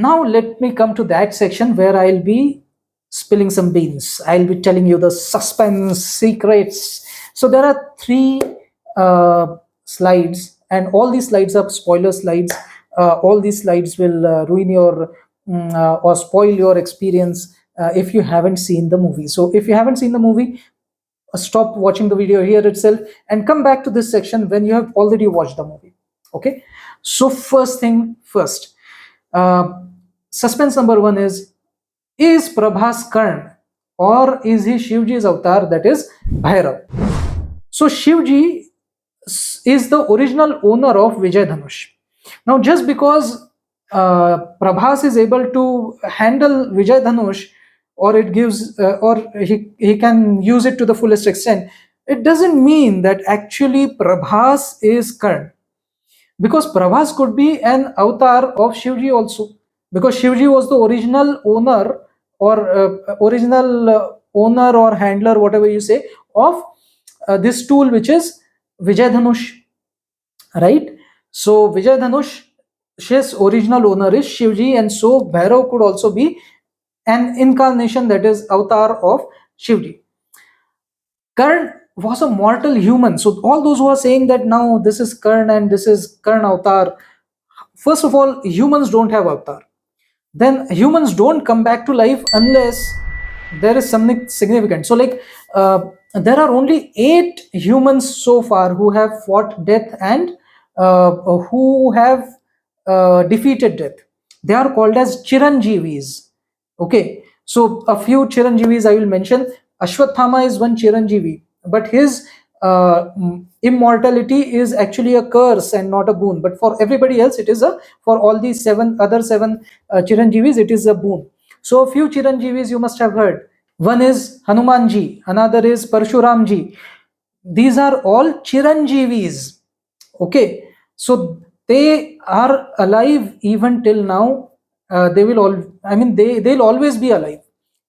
now let me come to that section where I'll be spilling some beans. I'll be telling you the suspense secrets. So there are three slides, and all these slides are spoiler slides. All these slides will ruin your or spoil your experience if you haven't seen the movie. So if you haven't seen the movie, stop watching the video here itself and come back to this section when you have already watched the movie. Okay, so first thing first, uh, suspense number one is Prabhas Karn or is he Shivji's avatar, that is Bhairav? So Shivji is the original owner of Vijay Dhanush. Now just because Prabhas is able to handle Vijay Dhanush, or it gives or he can use it to the fullest extent, it doesn't mean that actually Prabhas is Karn, because Prabhas could be an avatar of Shivji also, because Shivji was the original owner or owner or handler, whatever you say, of this tool, which is Vijay Dhanush, right? So Vijay Dhanush, his original owner is Shivji, and so Bhairav could also be an incarnation, that is avatar of Shivji. Karn was a mortal human. So all those who are saying that now this is Karn and this is Karn avatar, first of all, humans don't have avatar. Then humans don't come back to life unless there is something significant. So like there are only 8 humans so far who have fought death and who have defeated death. They are called as Chiranjeevis. Okay, so a few Chiranjeevis I will mention. Ashwathama is one Chiranjeevi, but his immortality is actually a curse and not a boon. But for everybody else, it is a, for all these other seven Chiranjeevis, it is a boon. So a few Chiranjeevis you must have heard. One is Hanumanji, another is Parshuramji. These are all Chiranjeevis. Okay, so they are alive even till now. They will all, I mean, they'll always be alive.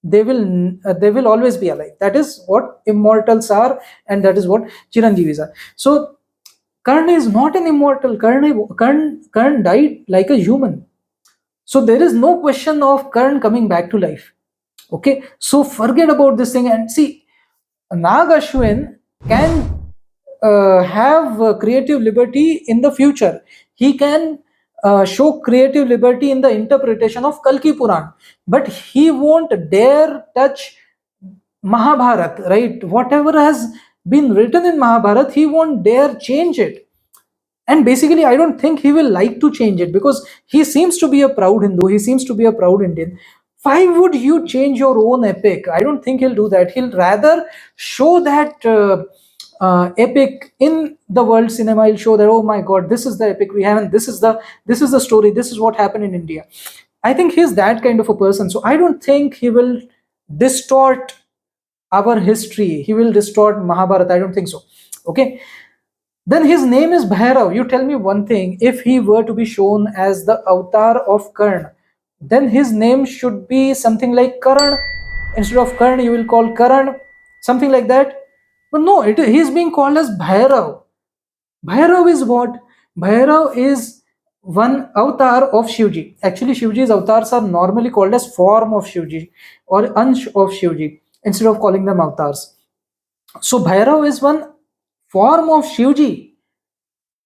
They will always be alive. That is what immortals are, and that is what Chiranjeevis are. So Karn is not an immortal. Karn died like a human. So there is no question of Karn coming back to life. Okay, so forget about this thing and see, Nag Ashwin can have creative liberty in the future. He can show creative liberty in the interpretation of Kalki Puran, but he won't dare touch Mahabharat, right? Whatever has been written in Mahabharat, he won't dare change it. And basically, I don't think he will like to change it, because he seems to be a proud Hindu, he seems to be a proud Indian. Why would you change your own epic? I don't think he'll do that. He'll rather show that epic in the world cinema. He'll show that, oh my god, this is the epic we have, and this is the story, this is what happened in India. I think he's that kind of a person. So I don't think he will distort our history, he will distort Mahabharata. I don't think so. Okay, then his name is Bhairav. You tell me one thing, if he were to be shown as the avatar of Karn, then his name should be something like Karan. Instead of Karn, you will call Karan, something like that. But no, he is being called as Bhairav. Bhairav is what? Bhairav is one avatar of Shivji. Actually, Shivji's avatars are normally called as form of Shivji or Ansh of Shivji, instead of calling them avatars. So Bhairav is one form of Shivji,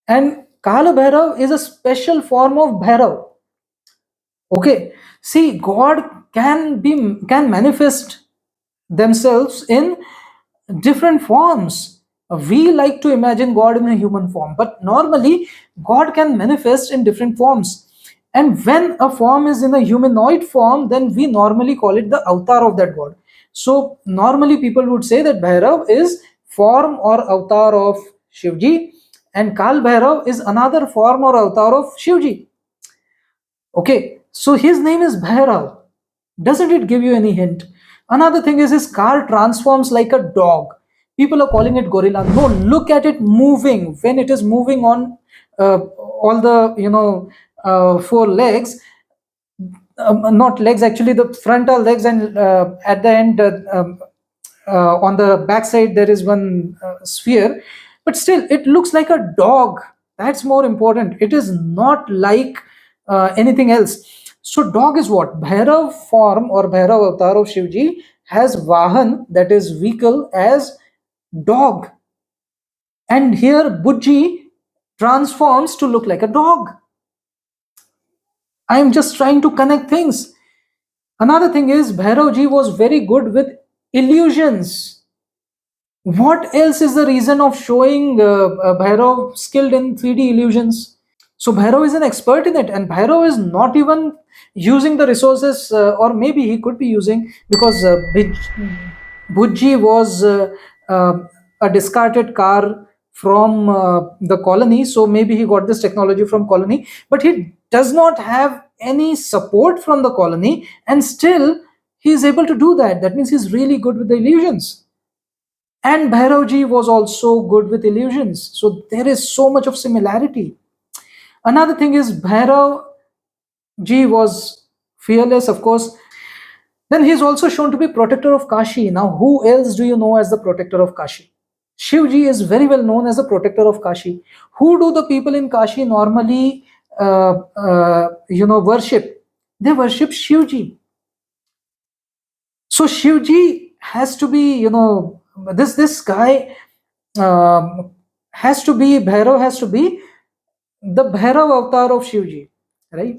and Kala Bhairav is a special form of Bhairav. Okay, see, God can manifest themselves in different forms. We like to imagine God in a human form, but normally God can manifest in different forms. And when a form is in a humanoid form, then we normally call it the avatar of that God. So normally people would say that Bhairav is form or avatar of Shivji, and Kal Bhairav is another form or avatar of Shivji. Okay, so his name is Bhairav. Doesn't it give you any hint? Another thing is his car transforms like a dog. People are calling it gorilla. No, look at it moving. When it is moving on all the 4 legs, not legs actually, the frontal legs, and at the end on the back side there is one sphere, but still it looks like a dog. That's more important. It is not like anything else. So dog is what? Bhairav form or Bhairav avatar of Shivji has Vahan, that is vehicle, as dog. And here Bujji transforms to look like a dog. I am just trying to connect things. Another thing is Bhairavji was very good with illusions. What else is the reason of showing Bhairav skilled in 3D illusions? So Bhairav is an expert in it, and Bhairav is not even using the resources, or maybe he could be using, because Bhujji was a discarded car from the colony, so maybe he got this technology from colony, but he does not have any support from the colony, and still he is able to do that. That means he's really good with the illusions. And Bhairavji was also good with illusions. So there is so much of similarity. Another thing is Bhairavji was fearless, of course. Then he is also shown to be protector of Kashi. Now, who else do you know as the protector of Kashi? Shivji is very well known as the protector of Kashi. Who do the people in Kashi normally, worship? They worship Shivji. So Shivji has to be, this guy has to be, Bhairav has to be the Bhairav avatar of Shivji, right?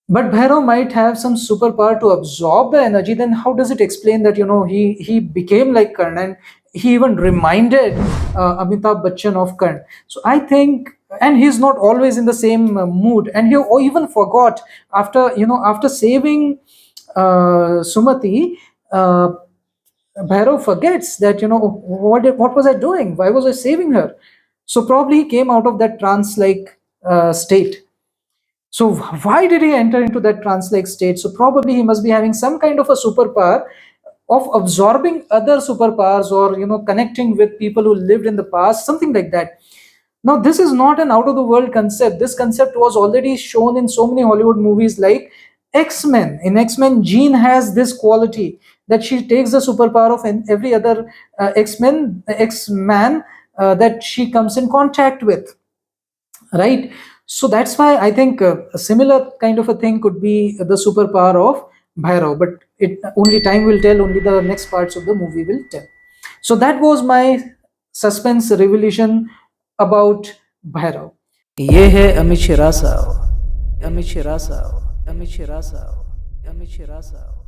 But Bhairav might have some superpower to absorb the energy. Then how does it explain that he became like Karn, and he even reminded Amitabh Bachchan of Karn? So I think, and he's not always in the same mood, and he even forgot after saving Sumati. Bhairav forgets that what was I doing? Why was I saving her? So probably he came out of that trance-like state. So why did he enter into that trance-like state? So probably he must be having some kind of a superpower of absorbing other superpowers, or connecting with people who lived in the past, something like that. Now this is not an out of the world concept. This concept was already shown in so many Hollywood movies like X-Men. In X-Men, Jean has this quality that she takes the superpower of every other X-Man that she comes in contact with, right? So that's why I think a similar kind of a thing could be the superpower of Bhairav, but it only time will tell, only the next parts of the movie will tell. So that was my suspense revelation about Bhairav. ये है अमित शिरासाव, अमित शिरासाव, अमित शिरासाव, अमित शिरासाव.